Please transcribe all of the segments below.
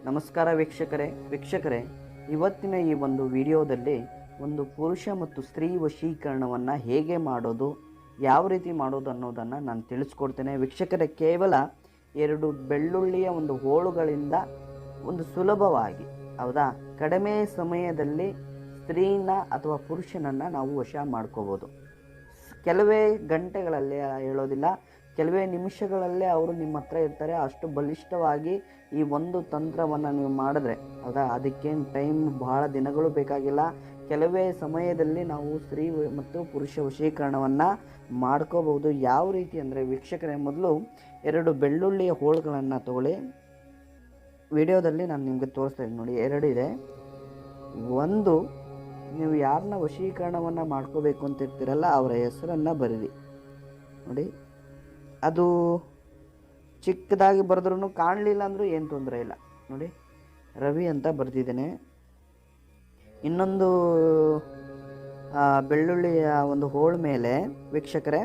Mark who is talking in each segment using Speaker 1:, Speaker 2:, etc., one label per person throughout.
Speaker 1: ನಮಸ್ಕಾರ ವೀಕ್ಷಕರೇ, ಇವತ್ತಿನ ಈ ಒಂದು ವಿಡಿಯೋದಲ್ಲಿ ಒಂದು ಪುರುಷ ಮತ್ತು ಸ್ತ್ರೀ ವಶೀಕರಣವನ್ನು ಹೇಗೆ ಮಾಡೋದು, ಯಾವ ರೀತಿ ಮಾಡೋದು ಅನ್ನೋದನ್ನು ನಾನು ತಿಳಿಸ್ಕೊಡ್ತೇನೆ. ವೀಕ್ಷಕರೇ, ಕೇವಲ 2 ಬೆಳ್ಳುಳ್ಳಿಯ ಒಂದು ಹೋಳುಗಳಿಂದ ಒಂದು ಸುಲಭವಾಗಿ, ಹೌದಾ, ಕಡಿಮೆ ಸಮಯದಲ್ಲಿ ಸ್ತ್ರೀನ ಅಥವಾ ಪುರುಷನನ್ನು ನಾವು ವಶ ಮಾಡ್ಕೋಬೋದು. ಕೆಲವೇ ಗಂಟೆಗಳಲ್ಲೇ ಹೇಳೋದಿಲ್ಲ, ಕೆಲವೇ ನಿಮಿಷಗಳಲ್ಲೇ ಅವರು ನಿಮ್ಮ ಹತ್ರ ಇರ್ತಾರೆ. ಅಷ್ಟು ಬಲಿಷ್ಠವಾಗಿ ಈ ಒಂದು ತಂತ್ರವನ್ನು ನೀವು ಮಾಡಿದ್ರೆ, ಹೌದಾ, ಅದಕ್ಕೇನು ಟೈಮ್ ಬಹಳ ದಿನಗಳು ಬೇಕಾಗಿಲ್ಲ. ಕೆಲವೇ ಸಮಯದಲ್ಲಿ ನಾವು ಸ್ತ್ರೀ ಮತ್ತು ಪುರುಷ ವಶೀಕರಣವನ್ನು ಮಾಡ್ಕೋಬಹುದು. ಯಾವ ರೀತಿ ಅಂದರೆ ವೀಕ್ಷಕರೇ, ಮೊದಲು 2 ಬೆಳ್ಳುಳ್ಳಿಯ ಹೋಳುಗಳನ್ನು ತಗೊಳ್ಳಿ. ವಿಡಿಯೋದಲ್ಲಿ ನಾನು ನಿಮಗೆ ತೋರಿಸ್ತಾ ಇದ್ದೀನಿ ನೋಡಿ, 2 ಇದೆ. ಒಂದು, ನೀವು ಯಾರನ್ನ ವಶೀಕರಣವನ್ನು ಮಾಡ್ಕೋಬೇಕು ಅಂತ ಇರ್ತೀರಲ್ಲ ಅವರ ಹೆಸರನ್ನು ಬರೀರಿ ನೋಡಿ. ಅದು ಚಿಕ್ಕದಾಗಿ ಬರೆದ್ರೂ ಕಾಣಲಿಲ್ಲ ಅಂದರೂ ಏನು ತೊಂದರೆ ಇಲ್ಲ ನೋಡಿ. ರವಿ ಅಂತ ಬರೆದಿದ್ದೇನೆ. ಇನ್ನೊಂದು ಬೆಳ್ಳುಳ್ಳಿಯ ಒಂದು ಹೋಳು ಮೇಲೆ ವೀಕ್ಷಕರೇ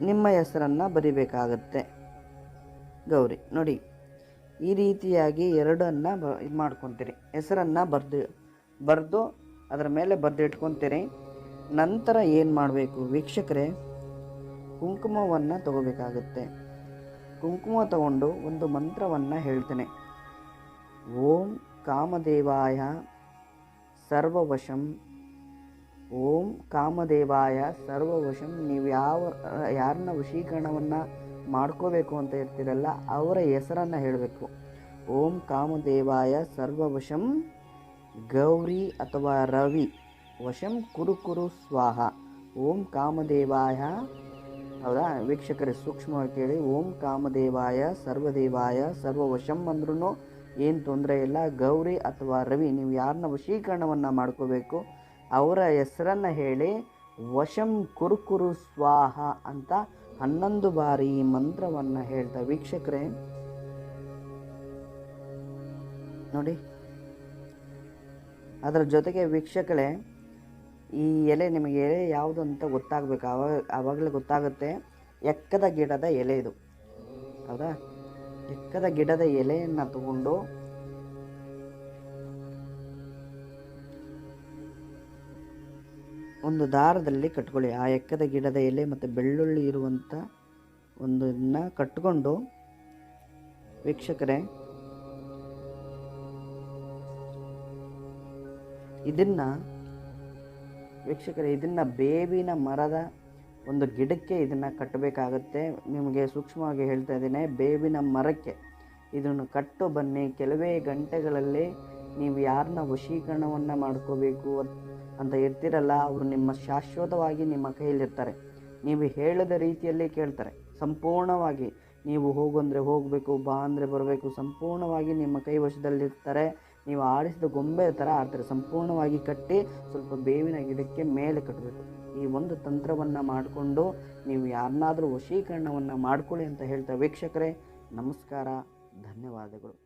Speaker 1: ನಿಮ್ಮ ಹೆಸರನ್ನು ಬರಿಬೇಕಾಗತ್ತೆ. ಗೌರಿ ನೋಡಿ, ಈ ರೀತಿಯಾಗಿ 2ಅನ್ನು ಇದು ಮಾಡ್ಕೊತೀರಿ. ಹೆಸರನ್ನು ಬರೆದು ಅದರ ಮೇಲೆ ಬರೆದು ಇಟ್ಕೊತೀರಿ. ನಂತರ ಏನು ಮಾಡಬೇಕು ವೀಕ್ಷಕರೇ, ಕುಂಕುಮವನ್ನು ತಗೋಬೇಕಾಗುತ್ತೆ. ಕುಂಕುಮ ತಗೊಂಡು ಒಂದು ಮಂತ್ರವನ್ನು ಹೇಳ್ತೇನೆ. ಓಂ ಕಾಮದೇವಾಯ ಸರ್ವವಶಂ, ಓಂ ಕಾಮದೇವಾಯ ಸರ್ವವಶಂ. ನೀವು ಯಾರನ್ನ ವಶೀಕರಣವನ್ನು ಮಾಡ್ಕೋಬೇಕು ಅಂತ ಇರ್ತೀರಲ್ಲ ಅವರ ಹೆಸರನ್ನು ಹೇಳಬೇಕು. ಓಂ ಕಾಮದೇವಾಯ ಸರ್ವವಶಂ ಗೌರಿ ಅಥವಾ ರವಿ ವಶಂ ಕುರು ಸ್ವಾಹ. ಓಂ ಕಾಮದೇವಾಯ, ಹೌದಾ ವೀಕ್ಷಕರೇ, ಸೂಕ್ಷ್ಮವಾಗಿ ಕೇಳಿ. ಓಂ ಕಾಮದೇವಾಯ ಸರ್ವದೇವಾಯ ಸರ್ವವಶಂ ಅಂದ್ರೂ ಏನು ತೊಂದರೆ ಇಲ್ಲ. ಗೌರಿ ಅಥವಾ ರವಿ, ನೀವು ಯಾರನ್ನ ವಶೀಕರಣವನ್ನು ಮಾಡ್ಕೋಬೇಕು ಅವರ ಹೆಸರನ್ನು ಹೇಳಿ ವಶಂ ಕುರು ಸ್ವಾಹ ಅಂತ 11 ಬಾರಿ ಈ ಮಂತ್ರವನ್ನು ಹೇಳ್ತಾ ವೀಕ್ಷಕರೇ ನೋಡಿ. ಅದರ ಜೊತೆಗೆ ವೀಕ್ಷಕರೇ, ಈ ಎಲೆ, ನಿಮಗೆ ಎಲೆ ಯಾವುದು ಅಂತ ಗೊತ್ತಾಗಬೇಕು. ಆವಾಗಲೇ ಗೊತ್ತಾಗುತ್ತೆ. ಎಕ್ಕದ ಗಿಡದ ಎಲೆ ಇದು, ಹೌದಾ. ಎಕ್ಕದ ಗಿಡದ ಎಲೆಯನ್ನು ತಗೊಂಡು ಒಂದು ದಾರದಲ್ಲಿ ಕಟ್ಕೊಳ್ಳಿ. ಆ ಎಕ್ಕದ ಗಿಡದ ಎಲೆ ಮತ್ತು ಬೆಳ್ಳುಳ್ಳಿ ಇರುವಂಥ ಒಂದನ್ನು ಕಟ್ಕೊಂಡು ವೀಕ್ಷಕರೇ ಇದನ್ನು ಬೇವಿನ ಮರದ ಒಂದು ಗಿಡಕ್ಕೆ ಇದನ್ನು ಕಟ್ಟಬೇಕಾಗತ್ತೆ. ನಿಮಗೆ ಸೂಕ್ಷ್ಮವಾಗಿ ಹೇಳ್ತಾ ಇದ್ದೀನಿ, ಬೇವಿನ ಮರಕ್ಕೆ ಇದನ್ನು ಕಟ್ಟು ಬನ್ನಿ. ಕೆಲವೇ ಗಂಟೆಗಳಲ್ಲಿ ನೀವು ಯಾರನ್ನ ವಶೀಕರಣವನ್ನು ಮಾಡ್ಕೋಬೇಕು ಅಂತ ಇರ್ತಿರಲ್ಲ ಅವರು ನಿಮ್ಮ ಶಾಶ್ವತವಾಗಿ ನಿಮ್ಮ ಕೈಯಲ್ಲಿರ್ತಾರೆ. ನೀವು ಹೇಳಿದ ರೀತಿಯಲ್ಲಿ ಕೇಳ್ತಾರೆ. ಸಂಪೂರ್ಣವಾಗಿ ನೀವು ಹೋಗು ಅಂದರೆ ಹೋಗಬೇಕು, ಬಾ ಅಂದರೆ ಬರಬೇಕು. ಸಂಪೂರ್ಣವಾಗಿ ನಿಮ್ಮ ಕೈ ವಶದಲ್ಲಿರ್ತಾರೆ. ನೀವು ಆಡಿಸಿದ ಗೊಂಬೆ ಥರ ಆಡ್ತಾರೆ. ಸಂಪೂರ್ಣವಾಗಿ ಕಟ್ಟಿ ಸ್ವಲ್ಪ ಬೇವಿನ ಗಿಡಕ್ಕೆ ಮೇಲೆ ಕಟ್ಟಬೇಕು. ಈ ಒಂದು ತಂತ್ರವನ್ನು ಮಾಡಿಕೊಂಡು ನೀವು ಯಾರನ್ನಾದರೂ ವಶೀಕರಣವನ್ನು ಮಾಡ್ಕೊಳ್ಳಿ ಅಂತ ಹೇಳ್ತಾ ವೀಕ್ಷಕರೇ, ನಮಸ್ಕಾರ, ಧನ್ಯವಾದಗಳು.